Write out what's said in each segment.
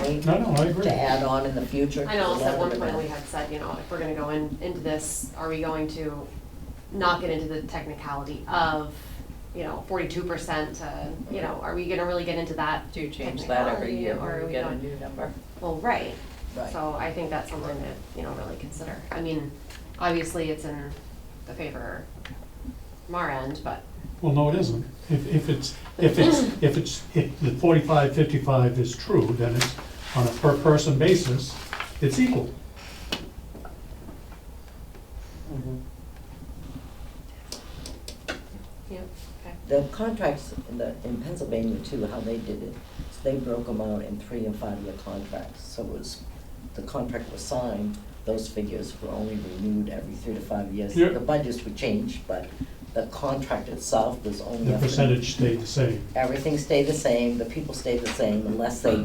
point. No, I agree. To add on in the future. I know, also at one point Rather we than- had said, you know, if we're gonna go into this, are we going to not get into the technicality of, you know, 42% to, you know, are we gonna really get into that? Do you change that every year Or are when we you get a going- new number? Well, right. Right. So I think that's something to, you know, really consider. I mean, obviously it's in the favor from our end, but Well, no, it isn't. If the 45, 55 is true, then it's on a per person basis, it's equal. Mhm. yeah, okay. The contracts in Pennsylvania too, how they did it, so they broke them out in 3 and 5 year contracts. So it was, the contract was signed, those figures were only renewed every 3 to 5 years. Yeah. The budgets would change, but the contract itself was only. The up to- percentage stayed the same. Everything stayed the same, the people stayed the same unless they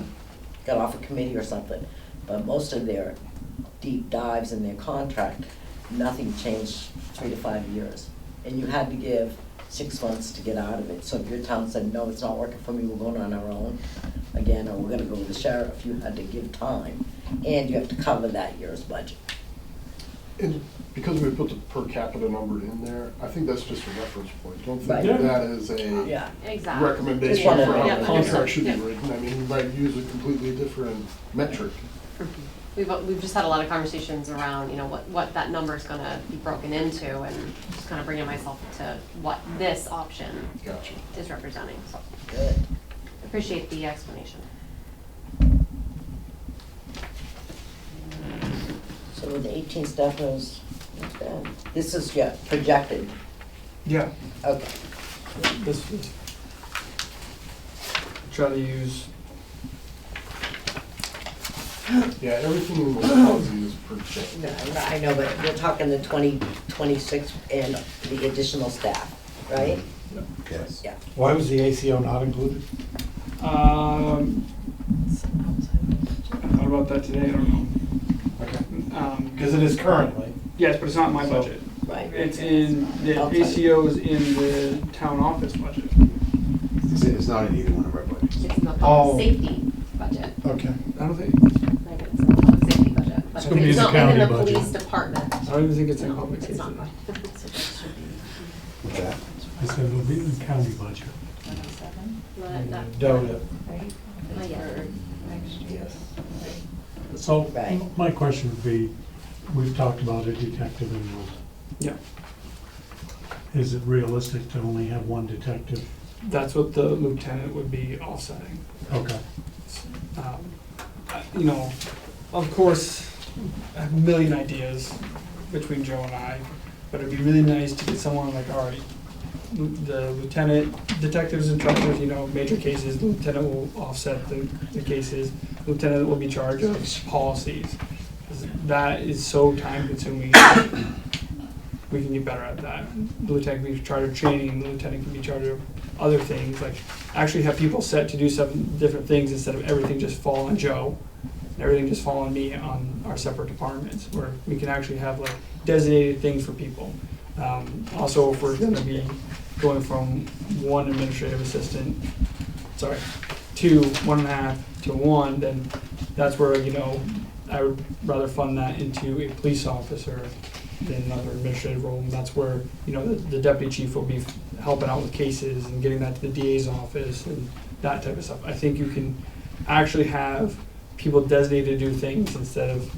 got off a committee or something. But most of their deep dives in their contract, nothing changed 3 to 5 years. And you had to give 6 months to get out of it. So if your town said, no, it's not working for me, we're going on our own, again, or we're gonna go with the sheriff, you had to give time. And you have to cover that year's budget. And because we put the per capita number in there, I think that's just a reference point. Don't Right. think of that as a Yeah. Exactly. recommendation Just one for of how them. the contract should be Yeah. written. I mean, we might use a completely different metric. We've just had a lot of conversations around, you know, what that number's gonna be broken into and just kind of bringing myself to what this option Gotcha. is representing, so Good. appreciate the explanation. So with 18 staff knows, this is, yeah, projected, Yeah, okay. this is, try to use, Yeah, everything in the policy is projected. No, I know, but we're talking the 2026 and the additional staff, right? Yes. Yeah. Why was the ACO not included? I thought about that today, I don't know. Okay. Because Because it is currently. yes, but it's not in my budget. Right. It's in, the Outside. ACO is in the town office budget. It's not in either one of our budgets. It's in the Oh. public safety budget, Okay. I don't think, like it's in the public safety budget, but It's gonna be it's in the not within county the budget. police department. I don't even think it's in No, public it's safety. not. What's that? I said it'll be in the county budget. Not Doubt yet. Yes. So, Right. my question would be, we've talked about a detective in Wilton. Yeah, Is it realistic to only have one detective? that's what the lieutenant would be offsetting. Okay. You know, of course, I have a million ideas between Joe and I, but it'd be really nice to get someone like, all right, the lieutenant, detectives in charge of, you know, major cases, the lieutenant will offset the cases, lieutenant will be in charge of policies. 'Cause that is so time consuming. We can get better at that. The lieutenant can be in charge of training, the lieutenant can be in charge of other things, like actually have people set to do some different things instead of everything just fall on Joe and everything just fall on me on our separate departments, where we can actually have like designated things for people. Also, if we're gonna be going from one administrative assistant, sorry, to 1.5 to 1, then that's where, you know, I would rather fund that into a police officer than another administrative role, and that's where, you know, the deputy chief will be helping out with cases and getting that to the DA's office and that type of stuff. I think you can actually have people designated to do things instead of,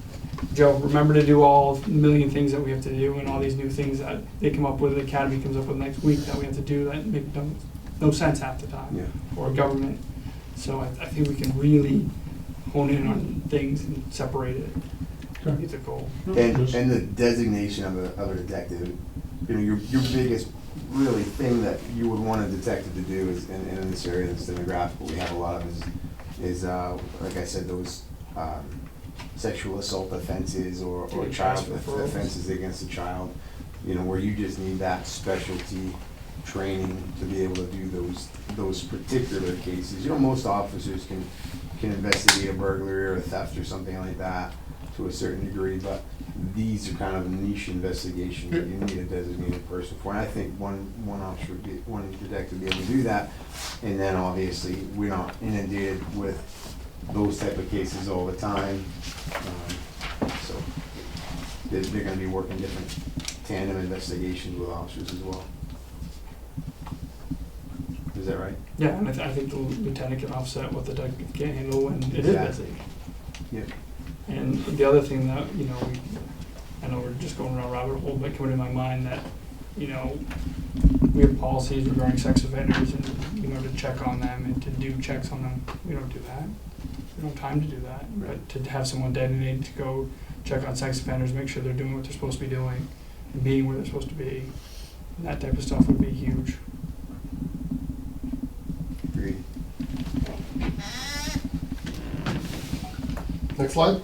Joe, remember to do all million things that we have to do and all these new things that they come up with, the academy comes up with next week that we have to do that make no sense half the time. Yeah. Or government. So I think we can really hone in on things and separate it. Okay. It's a goal. And the designation of a detective, you know, your biggest really thing that you would want a detective to do is, in this area, this demographic, what we have a lot of is like I said, those sexual assault offenses or Yeah, child referrals. offenses against a child, you know, where you just need that specialty training to be able to do those particular cases. You know, most officers can investigate a burglary or a theft or something like that to a certain degree, but these are kind of niche investigations that you need a designated person for. And I think one officer would be, one detective would be able to do that. And then obviously, we're not inundated with those type of cases all the time. So they're gonna be working different tandem investigations with officers as well. Is that right? Yeah, and I think the lieutenant can offset what the detective can't handle when it is Exactly. busy. Yep. And the other thing that, you know, I know we're just going around rabbit hole, but coming to my mind that, you know, we have policies regarding sex offenders and, you know, to check on them and to do checks on them. We don't do that. We don't have time to do that. Right. But to have someone designated to go check on sex offenders, make sure they're doing what they're supposed to be doing and being where they're supposed to be, that type of stuff would be huge. Agreed. Next slide.